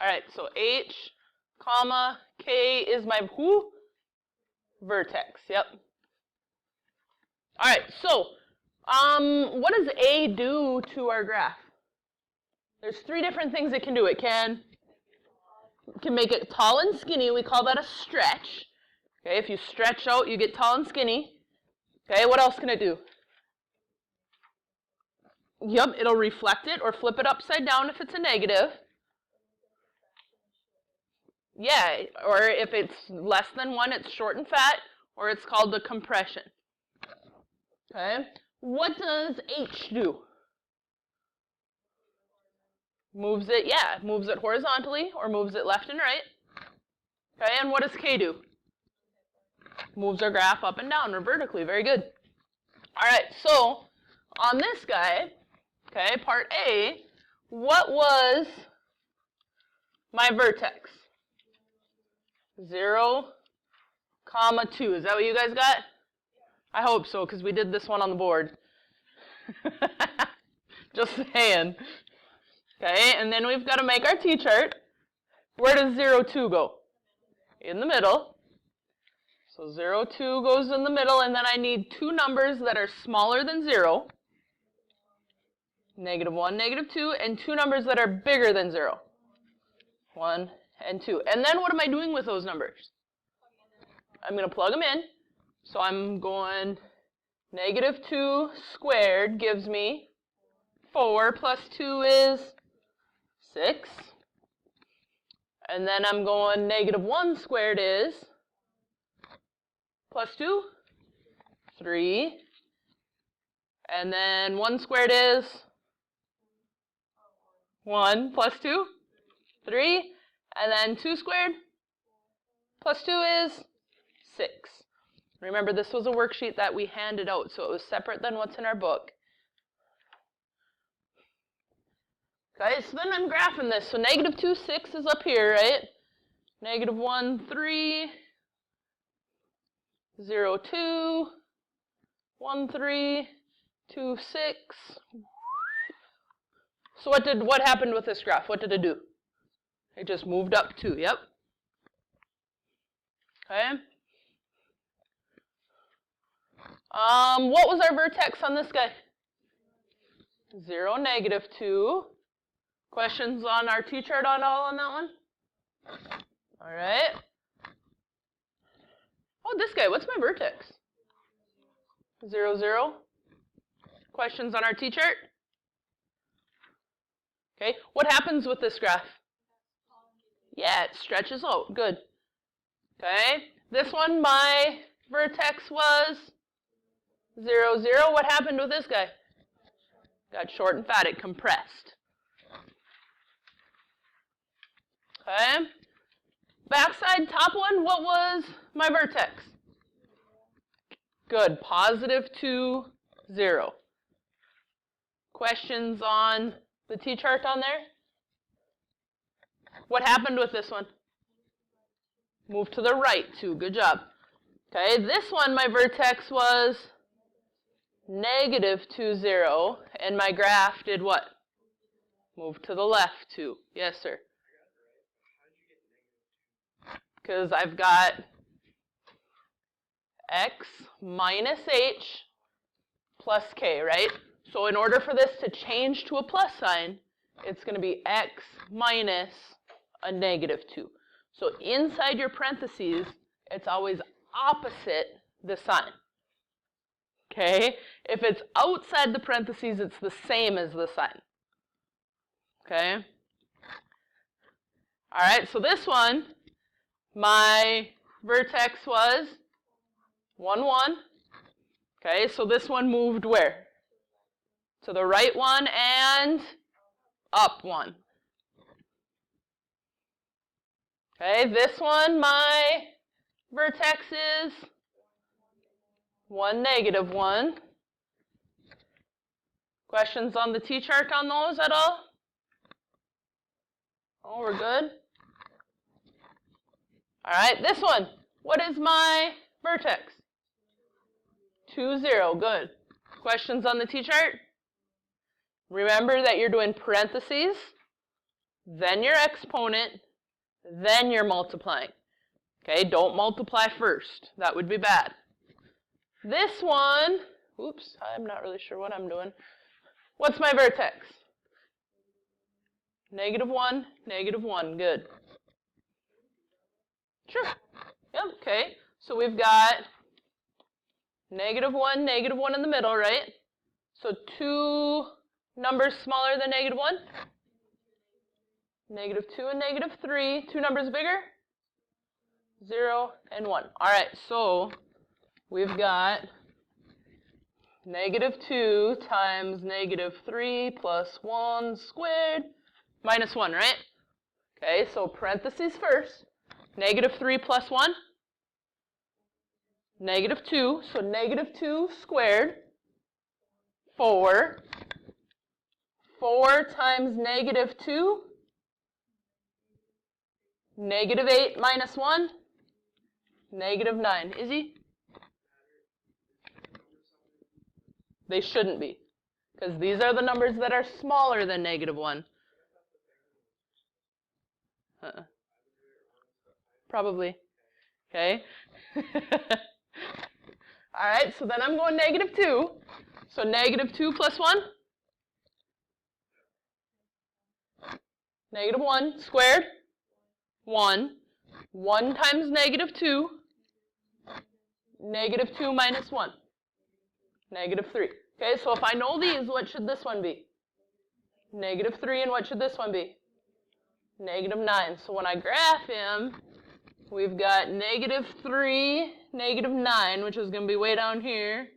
All right, so H, comma, K is my who? Vertex, yep. All right, so what does A do to our graph? There's three different things it can do. It can make it tall and skinny. We call that a stretch. Okay, if you stretch out, you get tall and skinny. Okay, what else can it do? Yep, it'll reflect it or flip it upside down if it's a negative. Yeah, or if it's less than 1, it's short and fat, or it's called the compression. Okay, what does H do? Moves it, yeah, moves it horizontally or moves it left and right. Okay, and what does K do? Moves our graph up and down or vertically. Very good. All right, so on this guy, okay, part A, what was my vertex? 0, comma 2. Is that what you guys got? I hope so, because we did this one on the board. Just saying. Okay, and then we've got to make our t-chart. Where does 0, 2 go? In the middle. So 0, 2 goes in the middle, and then I need two numbers that are smaller than 0. -1, -2, and two numbers that are bigger than 0. 1 and 2. And then what am I doing with those numbers? I'm going to plug them in. So I'm going -2 squared gives me 4 plus 2 is 6. And then I'm going -1 squared is plus 2, 3. And then 1 squared is 1 plus 2, 3. And then 2 squared plus 2 is 6. Remember, this was a worksheet that we handed out, so it was separate than what's in our book. Okay, so then I'm graphing this. So -2, 6 is up here, right? -1, 3, 0, 2, 1, 3, 2, 6. So what happened with this graph? What did it do? It just moved up 2, yep. Okay. What was our vertex on this guy? 0, -2. Questions on our t-chart on that one? All right. Oh, this guy, what's my vertex? 0, 0. Questions on our t-chart? Okay, what happens with this graph? Yeah, it stretches out, good. Okay, this one, my vertex was 0, 0. What happened with this guy? Got short and fat, it compressed. Okay, backside, top one, what was my vertex? Good, +2, 0. Questions on the t-chart on there? What happened with this one? Move to the right, 2, good job. Okay, this one, my vertex was -2, 0, and my graph did what? Move to the left, 2. Yes, sir. Because I've got x minus h plus k, right? So in order for this to change to a plus sign, it's going to be x minus a -2. So inside your parentheses, it's always opposite the sign. Okay? If it's outside the parentheses, it's the same as the sign. Okay? All right, so this one, my vertex was 1, 1. Okay, so this one moved where? To the right 1 and up 1. Okay, this one, my vertex is 1, -1. Questions on the t-chart on those at all? Oh, we're good? All right, this one. What is my vertex? 2, 0. Good. Questions on the t-chart? Remember that you're doing parentheses. then your exponent, then you're multiplying. Okay, don't multiply first. That would be bad. This one, oops, I'm not really sure what I'm doing. What's my vertex? -1, -1, good. Sure. Yep, okay. So we've got -1, -1 in the middle, right? So two numbers smaller than -1? -2 and -3. Two numbers bigger? 0 and 1. All right, so we've got -2 times -3 plus 1 squared minus 1, right? Okay, so parentheses first. -3 plus 1? -2, so -2 squared, 4. 4 times -2, -8 minus 1, -9. Izzy? They shouldn't be, because these are the numbers that are smaller than -1. Probably. Okay. All right, so then I'm going -2. So -2 plus 1? -1 squared? 1. 1 times -2? -2 minus 1? -3. Okay, so if I know these, what should this one be? -3, and what should this one be? -9. So when I graph him, we've got -3, -9, which is going to be way down here.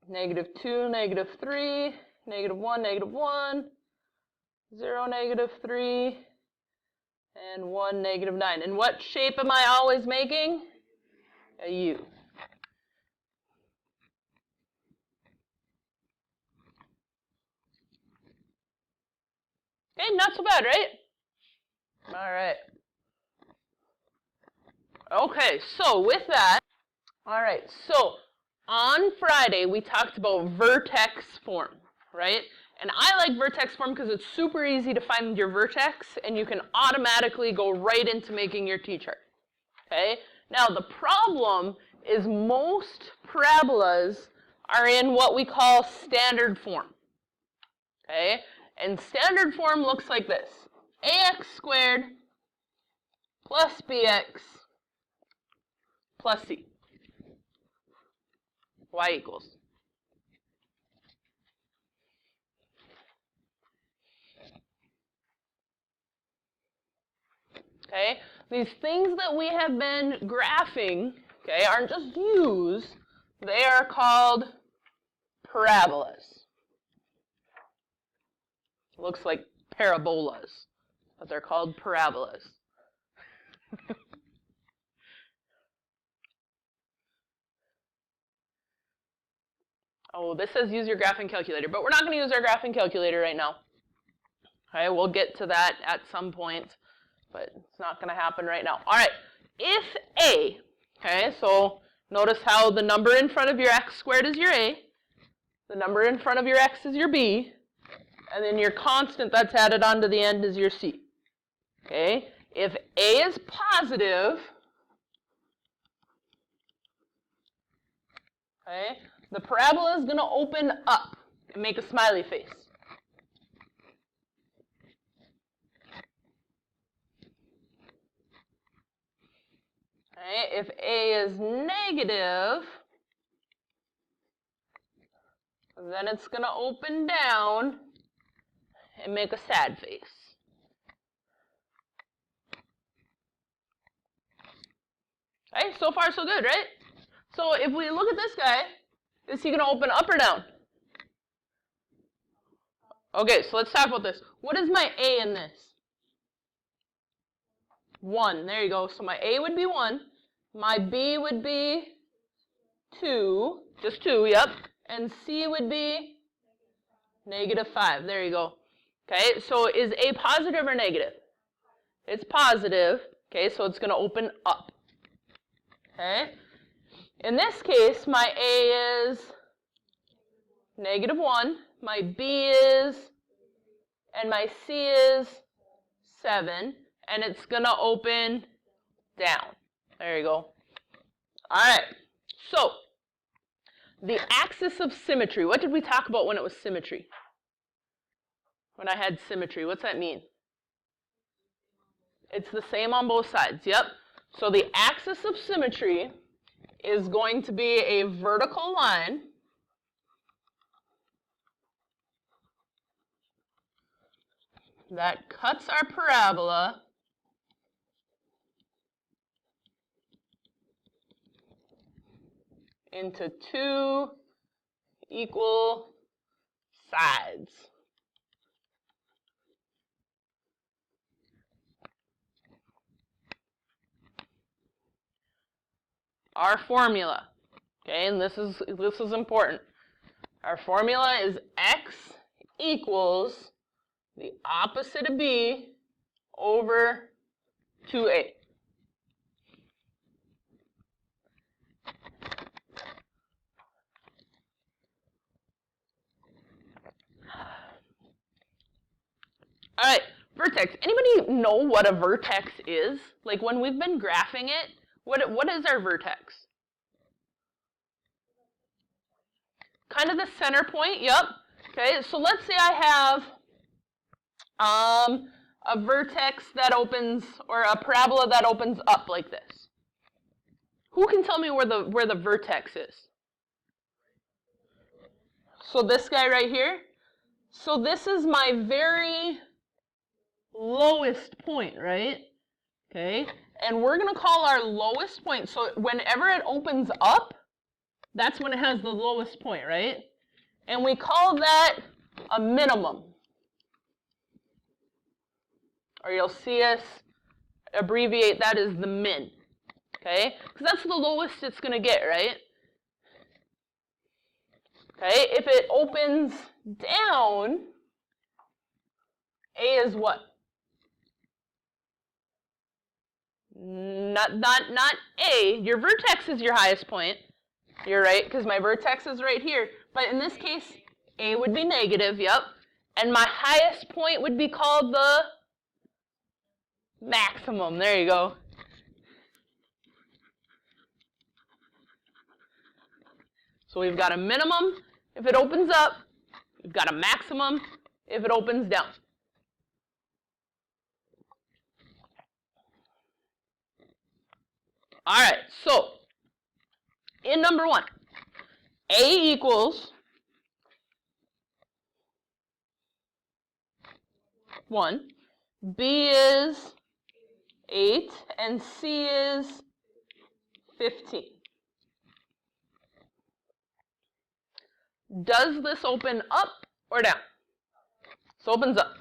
-2, -3, -1, -1, 0, -3, and 1, -9. And what shape am I always making? A U. Okay, not so bad, right? All right. Okay, so with that, all right, so on Friday we talked about vertex form, right? And I like vertex form because it's super easy to find your vertex and you can automatically go right into making your t-chart, okay? Now the problem is most parabolas are in what we call standard form, okay? And standard form looks like this: ax squared plus bx plus c. Y equals. Okay, these things that we have been graphing, okay, aren't just U's, they are called parabolas. Looks like parabolas, but they're called parabolas. Oh, this says use your graphing calculator, but we're not going to use our graphing calculator right now. Okay, we'll get to that at some point, but it's not going to happen right now. All right, if A, okay, so notice how the number in front of your x squared is your A, the number in front of your x is your B, and then your constant that's added on to the end is your C. Okay, if A is positive, okay, the parabola is going to open up and make a smiley face. Okay, if A is negative, then it's going to open down and make a sad face. Okay, so far so good, right? So if we look at this guy, is he going to open up or down? Okay, so let's talk about this. What is my A in this? 1. There you go. So my A would be 1. My B would be 2. Just 2, yep. And C would be -5. There you go. Okay, so is A positive or negative? It's positive. Okay, so it's going to open up. Okay. In this case, my A is -1, my B is, and my C is 7, and it's going to open down. There you go. All right, so the axis of symmetry. What did we talk about when it was symmetry? When I had symmetry, what's that mean? It's the same on both sides, yep. So the axis of symmetry is going to be a vertical line that cuts our parabola into 2 equal sides. Our formula, okay, and this is important. Our formula is x equals the opposite of b over 2a. All right, vertex. Anybody know what a vertex is? Like when we've been graphing it, what is our vertex? Kind of the center point, yep. Okay, so let's say I have a vertex that opens, or a parabola that opens up like this. Who can tell me where the vertex is? So this guy right here. So this is my very lowest point, right? Okay, and we're going to call our lowest point, so whenever it opens up, that's when it has the lowest point, right? And we call that a minimum. Or you'll see us abbreviate that as the min, okay? Because that's the lowest it's going to get, right? Okay, if it opens down, A is what? Not A. Your vertex is your highest point. You're right, because my vertex is right here. But in this case, A would be negative, yep. And my highest point would be called the maximum. There you go. So we've got a minimum if it opens up. We've got a maximum if it opens down. All right, so in number 1, A equals 1, B is 8, and C is 15. Does this open up or down? This opens up.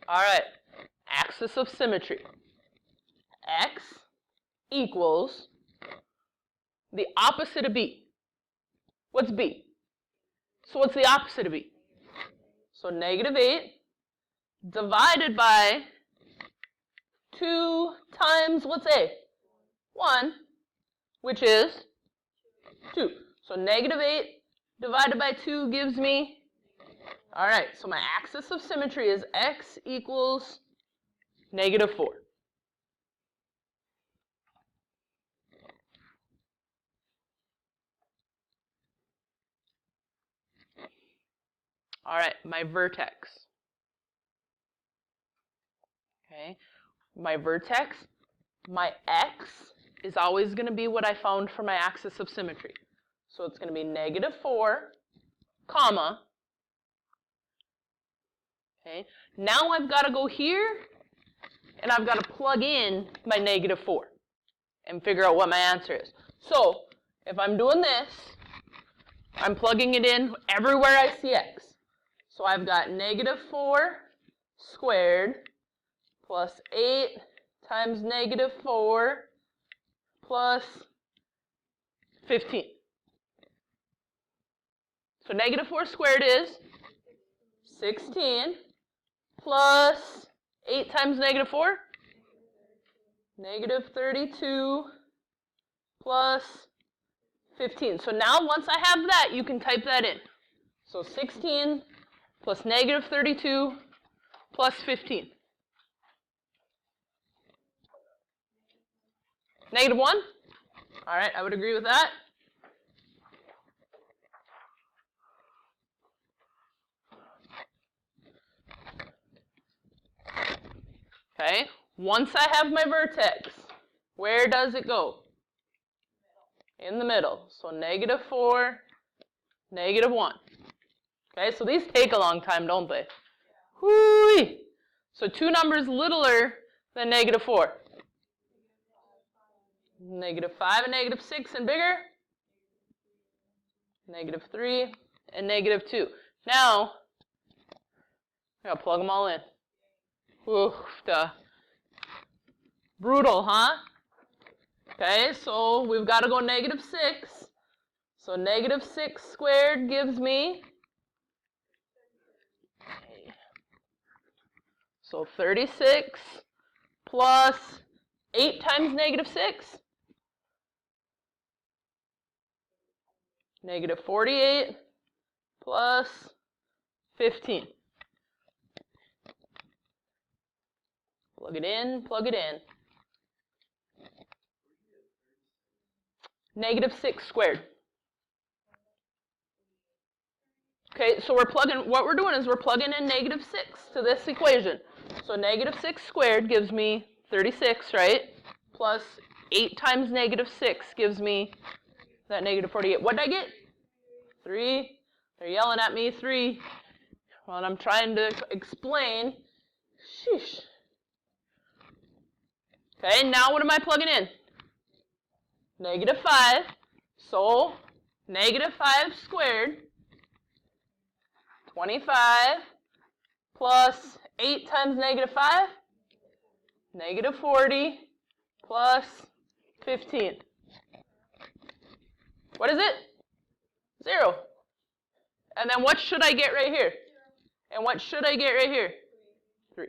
All right, axis of symmetry. X equals the opposite of B. What's B? So what's the opposite of B? So negative 8 divided by 2 times, what's A? 1, which is 2. So negative 8 divided by 2 gives me, all right, so my axis of symmetry is X equals negative 4. All right, my vertex. Okay, my vertex, my X is always going to be what I found for my axis of symmetry. So it's going to be negative 4, comma. Okay, now I've got to go here, and I've got to plug in my negative 4 and figure out what my answer is. So if I'm doing this, I'm plugging it in everywhere I see X. So I've got negative 4 squared plus 8 times negative 4 plus 15. So negative 4 squared is 16 plus 8 times negative 4, negative 32 plus 15. So now once I have that, you can type that in. So 16 plus negative 32 plus 15. Negative 1? All right, I would agree with that. Okay, once I have my vertex, where does it go? In the middle. So negative 4, negative 1. Okay, so these take a long time, don't they? Whoo-wee! So two numbers littler than negative 4. Negative 5 and negative 6 and bigger? Negative 3 and negative 2. Now, I gotta plug them all in. Oof, brutal, huh? Okay, so we've got to go negative 6. So negative 6 squared gives me, so 36 plus 8 times negative 6. Negative 48 plus 15. Plug it in, plug it in. Negative 6 squared. Okay, so what we're doing is we're plugging in negative 6 to this equation. So negative 6 squared gives me 36, right? Plus 8 times negative 6 gives me that negative 48. What did I get? 3. They're yelling at me, 3. Well, I'm trying to explain. Sheesh. Okay, now what am I plugging in? Negative 5. So negative 5 squared, 25, plus 8 times negative 5, negative 40, plus 15. What is it? 0. And then what should I get right here? And what should I get right here? 3.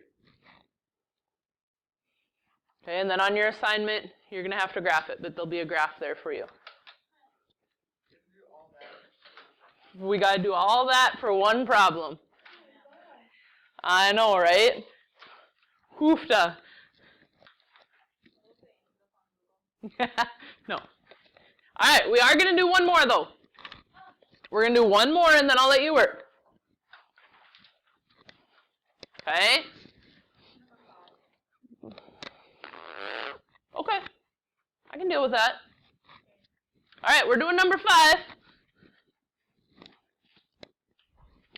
Okay, and then on your assignment, you're going to have to graph it, but there'll be a graph there for you. We got to do all that for one problem. I know, right? Hoofda. No. All right, we are going to do one more, though. We're going to do one more, and then I'll let you work. Okay? Okay. I can deal with that. All right, we're doing number 5.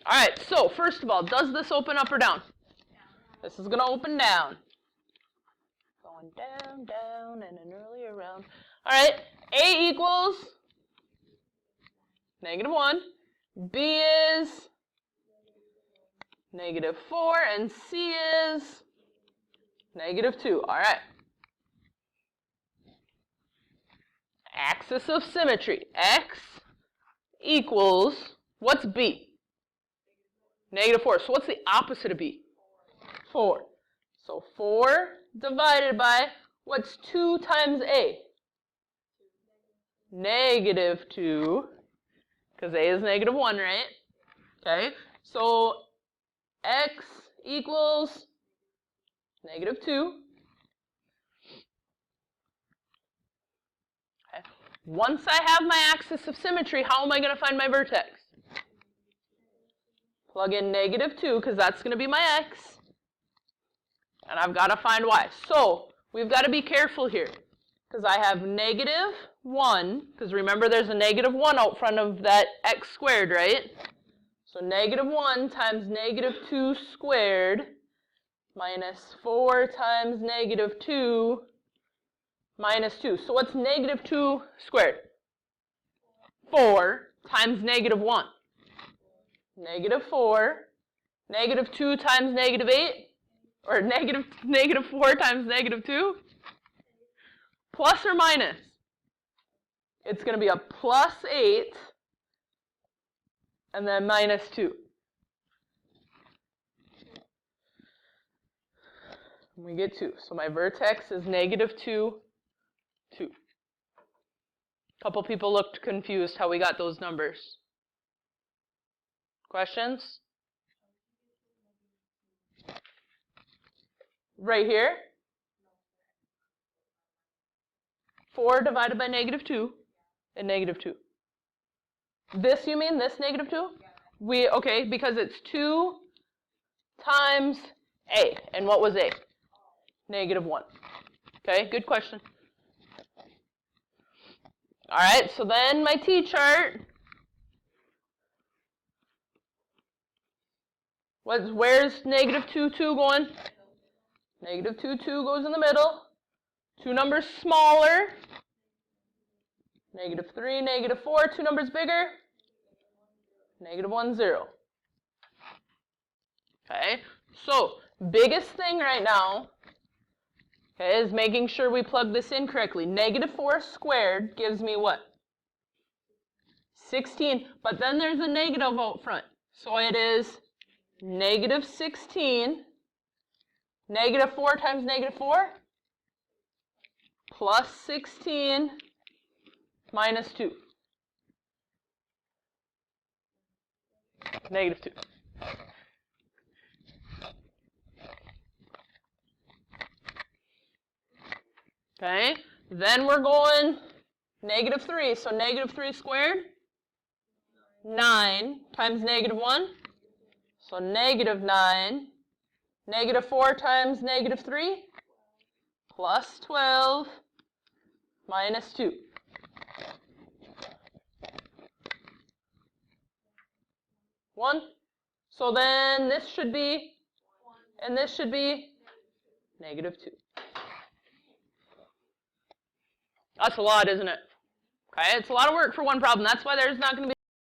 All right, so first of all, does this open up or down? This is going to open down. Going down, down, and an earlier round. All right, A equals negative 1. B is negative 4, and C is negative 2. All right. Axis of symmetry. X equals, what's B? Negative 4. So what's the opposite of B? 4. So 4 divided by, what's 2 times A? Negative 2, because A is negative 1, right? Okay, so X equals negative 2. Okay. Once I have my axis of symmetry, how am I going to find my vertex? Plug in negative 2, because that's going to be my X. And I've got to find Y. So we've got to be careful here, because I have negative 1, because remember there's a negative 1 out front of that X squared, right? So negative 1 times negative 2 squared minus 4 times negative 2 minus 2. So what's negative 2 squared? 4 times negative 1. Negative 4. Negative 2 times negative 8. Or negative 4 times negative 2. Plus or minus? It's going to be a plus 8 and then minus 2. And we get 2. So my vertex is negative 2, 2. A couple people looked confused how we got those numbers. Questions? right here. 4 divided by negative 2 and negative 2. This, you mean, this negative 2? Okay, because it's 2 times a. And what was a? Negative 1. Okay, good question. All right, so then my t-chart. Where's negative 2, 2 going? Negative 2, 2 goes in the middle. 2 numbers smaller. Negative 3, negative 4. 2 numbers bigger. Negative 1, 0. Okay, so biggest thing right now, okay, is making sure we plug this in correctly. Negative 4 squared gives me what? 16, but then there's a negative out front. So it is negative 16. Negative 4 times negative 4 plus 16 minus 2. Negative 2. Okay, then we're going negative 3. So negative 3 squared, 9 times negative 1. So negative 9. Negative 4 times negative 3 plus 12 minus 2. One. So then this should be, and this should be negative 2. That's a lot, isn't it? Okay, it's a lot of work for one problem. That's why there's not going to be